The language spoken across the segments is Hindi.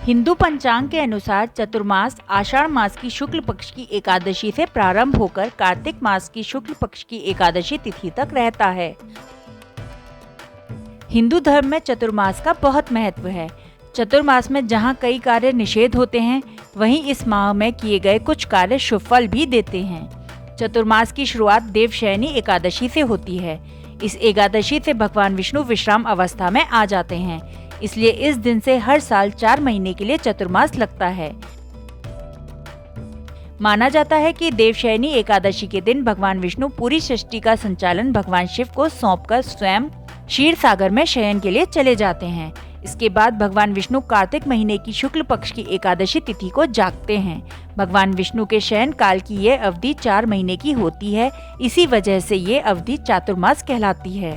हिंदू पंचांग के अनुसार चतुर्मास आषाढ़ मास की शुक्ल पक्ष की एकादशी से प्रारंभ होकर कार्तिक मास की शुक्ल पक्ष की एकादशी तिथि तक रहता है। हिंदू धर्म में चतुर्मास का बहुत महत्व है। चतुर्मास में जहाँ कई कार्य निषेध होते हैं, वहीं इस माह में किए गए कुछ कार्य शुभ फल भी देते हैं। चतुर्मास की शुरुआत देवशयनी एकादशी से होती है। इस एकादशी से भगवान विष्णु विश्राम अवस्था में आ जाते हैं, इसलिए इस दिन से हर साल 4 महीने के लिए चतुर्मास लगता है। माना जाता है कि देवशयनी एकादशी के दिन भगवान विष्णु पूरी सृष्टि का संचालन भगवान शिव को सौंपकर स्वयं क्षीर सागर में शयन के लिए चले जाते हैं। इसके बाद भगवान विष्णु कार्तिक महीने की शुक्ल पक्ष की एकादशी तिथि को जागते हैं। भगवान विष्णु के शयन काल की ये अवधि 4 महीने की होती है। इसी वजह से ये अवधि चातुर्मास कहलाती है।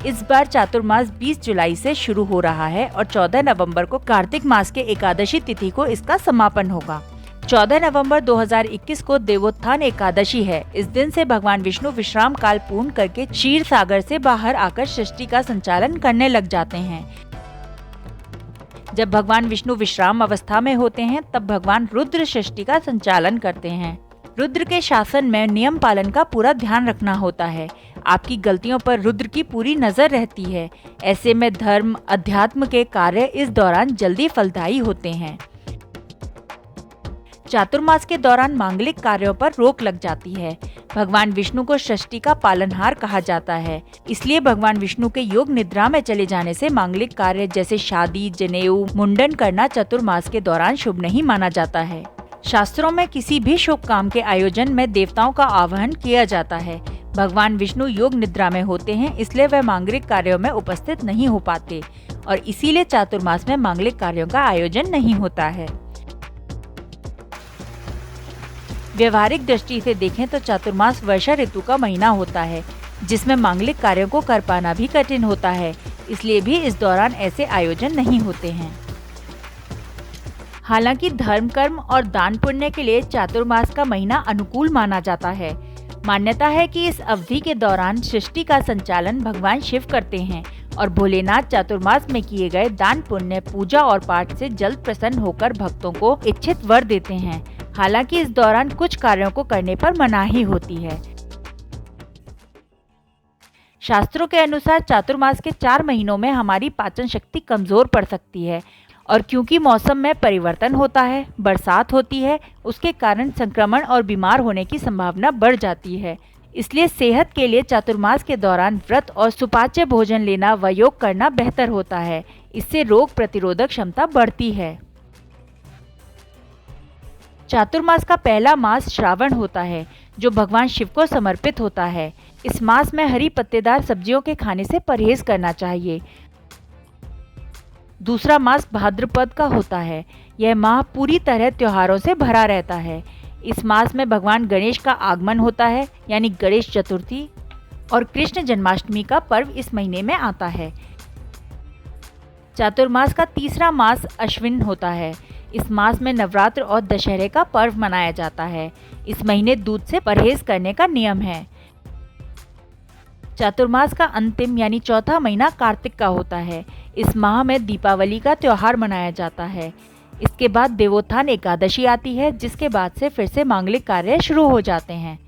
इस बार चातुर्मास 20 जुलाई से शुरू हो रहा है और 14 नवंबर को कार्तिक मास के एकादशी तिथि को इसका समापन होगा। 14 नवंबर 2021 को देवोत्थान एकादशी है। इस दिन से भगवान विष्णु विश्राम काल पूर्ण करके क्षीर सागर से बाहर आकर सृष्टि का संचालन करने लग जाते हैं। जब भगवान विष्णु विश्राम अवस्था में होते हैं, तब भगवान रुद्र सृष्टि का संचालन करते हैं। रुद्र के शासन में नियम पालन का पूरा ध्यान रखना होता है। आपकी गलतियों पर रुद्र की पूरी नजर रहती है। ऐसे में धर्म अध्यात्म के कार्य इस दौरान जल्दी फलदायी होते हैं। चातुर्मास के दौरान मांगलिक कार्यों पर रोक लग जाती है। भगवान विष्णु को सृष्टि का पालनहार कहा जाता है, इसलिए भगवान विष्णु के योग निद्रा में चले जाने से मांगलिक कार्य जैसे शादी, जनेऊ, मुंडन करना चतुर्मास के दौरान शुभ नहीं माना जाता है। शास्त्रों में किसी भी शुभ काम के आयोजन में देवताओं का आवाहन किया जाता है। भगवान विष्णु योग निद्रा में होते हैं, इसलिए वह मांगलिक कार्यों में उपस्थित नहीं हो पाते और इसीलिए चातुर्मास में मांगलिक कार्यों का आयोजन नहीं होता है। व्यवहारिक दृष्टि से देखें तो चातुर्मास वर्षा ऋतु का महीना होता है, जिसमें मांगलिक कार्यों को कर पाना भी कठिन होता है, इसलिए भी इस दौरान ऐसे आयोजन नहीं होते हैं। हालांकि धर्म, कर्म और दान पुण्य के लिए चातुर्मास का महीना अनुकूल माना जाता है। मान्यता है कि इस अवधि के दौरान सृष्टि का संचालन भगवान शिव करते हैं और भोलेनाथ चातुर्मास में किए गए दान पुण्य, पूजा और पाठ से जल्द प्रसन्न होकर भक्तों को इच्छित वर देते हैं। हालांकि इस दौरान कुछ कार्यों को करने पर मनाही होती है। शास्त्रों के अनुसार चातुर्मास के 4 महीनों में हमारी पाचन शक्ति कमजोर पड़ सकती है और क्योंकि मौसम में परिवर्तन होता है, बरसात होती है, उसके कारण संक्रमण और बीमार होने की संभावना बढ़ जाती है। इसलिए सेहत के लिए चातुर्मास के दौरान व्रत और सुपाच्य भोजन लेना व योग करना बेहतर होता है। इससे रोग प्रतिरोधक क्षमता बढ़ती है। चातुर्मास का पहला मास श्रावण होता है, जो भगवान शिव को समर्पित होता है। इस मास में हरी पत्तेदार सब्जियों के खाने से परहेज करना चाहिए। दूसरा मास भाद्रपद का होता है। यह माह पूरी तरह त्योहारों से भरा रहता है। इस मास में भगवान गणेश का आगमन होता है, यानी गणेश चतुर्थी और कृष्ण जन्माष्टमी का पर्व इस महीने में आता है। चातुर्मास का तीसरा मास अश्विन होता है। इस मास में नवरात्र और दशहरे का पर्व मनाया जाता है। इस महीने दूध से परहेज करने का नियम है। चातुर्मास का अंतिम यानी चौथा महीना कार्तिक का होता है। इस माह में दीपावली का त्योहार मनाया जाता है। इसके बाद देवोत्थान एकादशी आती है, जिसके बाद से फिर से मांगलिक कार्य शुरू हो जाते हैं।